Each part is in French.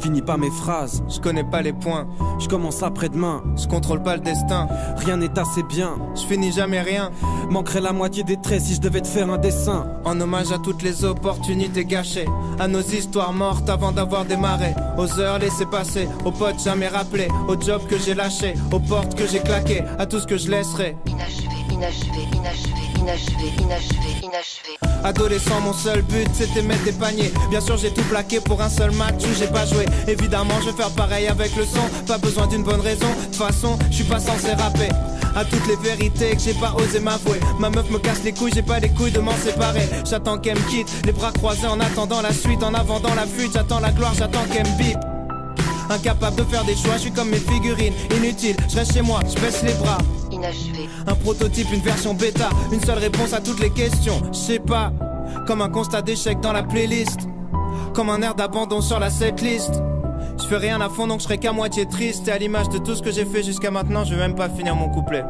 finis pas mes phrases. Je connais pas les points, Je commence après-demain. je contrôle pas le destin. Rien n'est assez bien. Je finis jamais rien. Manquerait la moitié des traits si je devais te faire un dessin. En hommage à toutes les opportunités gâchées, à nos histoires mortes avant d'avoir démarré, aux heures laissées passer, aux potes jamais rappelés, aux jobs que j'ai lâchés, aux portes que j'ai claquées, à tout ce que je laisserai. Inachevé, inachevé, inachevé, inachevé, inachevé, inachevé. Adolescent, mon seul but c'était mettre des paniers. Bien sûr j'ai tout plaqué pour un seul match où j'ai pas joué. Évidemment je vais faire pareil avec le son. Pas besoin d'une bonne raison, de toute façon je suis pas censé rapper. À toutes les vérités que j'ai pas osé m'avouer. Ma meuf me casse les couilles, j'ai pas les couilles de m'en séparer. J'attends qu'elle me quitte, les bras croisés en attendant la suite. En avant dans la fuite, j'attends la gloire, j'attends qu'elle me bip. Incapable de faire des choix, je suis comme mes figurines. Inutile, je reste chez moi, je baisse les bras. Inachevé. Un prototype, une version bêta, une seule réponse à toutes les questions. Je sais pas, comme un constat d'échec dans la playlist, comme un air d'abandon sur la setlist. Je fais rien à fond donc je serai qu'à moitié triste. Et à l'image de tout ce que j'ai fait jusqu'à maintenant, je vais même pas finir mon couplet.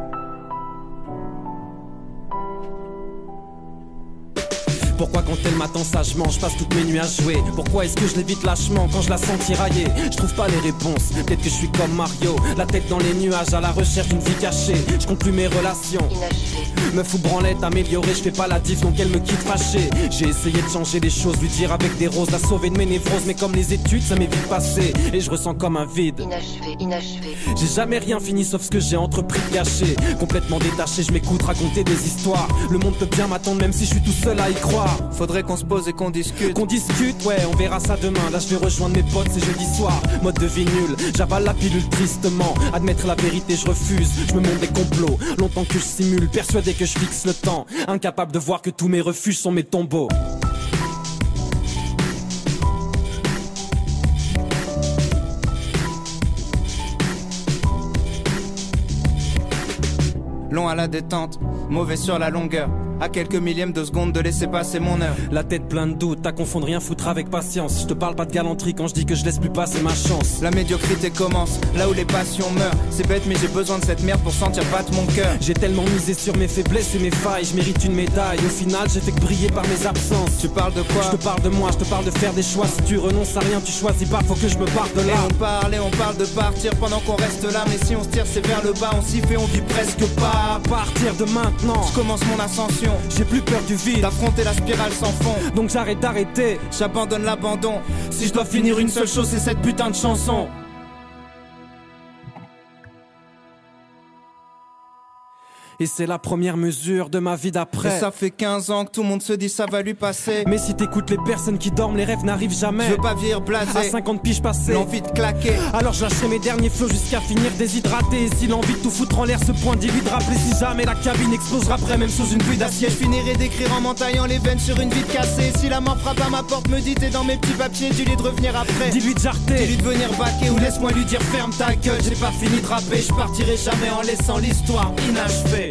Pourquoi quand elle m'attend sagement, je passe toutes mes nuits à jouer? Pourquoi est-ce que je l'évite lâchement quand je la sens tirailler? Je trouve pas les réponses, peut-être que je suis comme Mario, la tête dans les nuages à la recherche d'une vie cachée. Je compte plus mes relations, Inachevé. me fous branlette, améliorée, je fais pas la diff donc elle me quitte fâchée. J'ai essayé de changer les choses, lui dire avec des roses, la sauver de mes névroses, mais comme les études ça m'est vite passé et je ressens comme un vide. Inachevé, inachevé. J'ai jamais rien fini sauf ce que j'ai entrepris de gâcher. Complètement détaché, je m'écoute raconter des histoires. Le monde peut bien m'attendre même si je suis tout seul à y croire. Faudrait qu'on se pose et qu'on discute. Qu'on discute, ouais, on verra ça demain. Là je vais rejoindre mes potes, c'est jeudi soir. Mode de vie nul, j'avale la pilule tristement. Admettre la vérité, je refuse. Je me montre des complots, longtemps que je simule, persuadé que je fixe le temps. Incapable de voir que tous mes refuges sont mes tombeaux. Long à la détente, mauvais sur la longueur. À quelques millièmes de seconde de laisser passer mon heure. La tête pleine de doutes, t'as confondre rien foutre avec patience. Je te parle pas de galanterie quand je dis que je laisse plus passer ma chance. La médiocrité commence, là où les passions meurent. C'est bête mais j'ai besoin de cette merde pour sentir battre mon cœur. J'ai tellement misé sur mes faiblesses et mes failles, je mérite une médaille. Au final j'ai fait que briller par mes absences. Tu parles de quoi? Je te parle de moi, je te parle de faire des choix. Si tu renonces à rien, tu choisis pas, faut que je me parte de là. Et on parle de partir pendant qu'on reste là. Mais si on se tire c'est vers le bas, on s'y fait, on vit presque pas. À partir de maintenant, Je commence mon ascension, j'ai plus peur du vide, d'affronter la spirale sans fond. donc j'arrête d'arrêter. J'abandonne l'abandon. Si je dois finir une seule chose, c'est cette putain de chanson. Et c'est la première mesure de ma vie Et d'après. ça fait 15 ans que tout le monde se dit ça va lui passer. Mais si t'écoutes les personnes qui dorment, les rêves n'arrivent jamais. Je veux pas vieillir À blasé, 50 piges passées, l'envie de claquer. alors je lâcherai mes derniers flots jusqu'à finir déshydraté. Et si l'envie de tout foutre en l'air ce point dit lui de rappeler, si jamais la cabine explosera après, même sous une pluie d'acier. Je finirai d'écrire en m'entaillant les veines sur une vitre cassée. Si la mort frappe à ma porte, me dit t'es dans mes petits papiers, dis-lui de revenir après. Dis-lui de jarter, Dis-lui de venir baquer ou laisse-moi lui dire ferme ta gueule. J'ai pas fini de rapper, je partirai jamais en laissant l'histoire inachevée.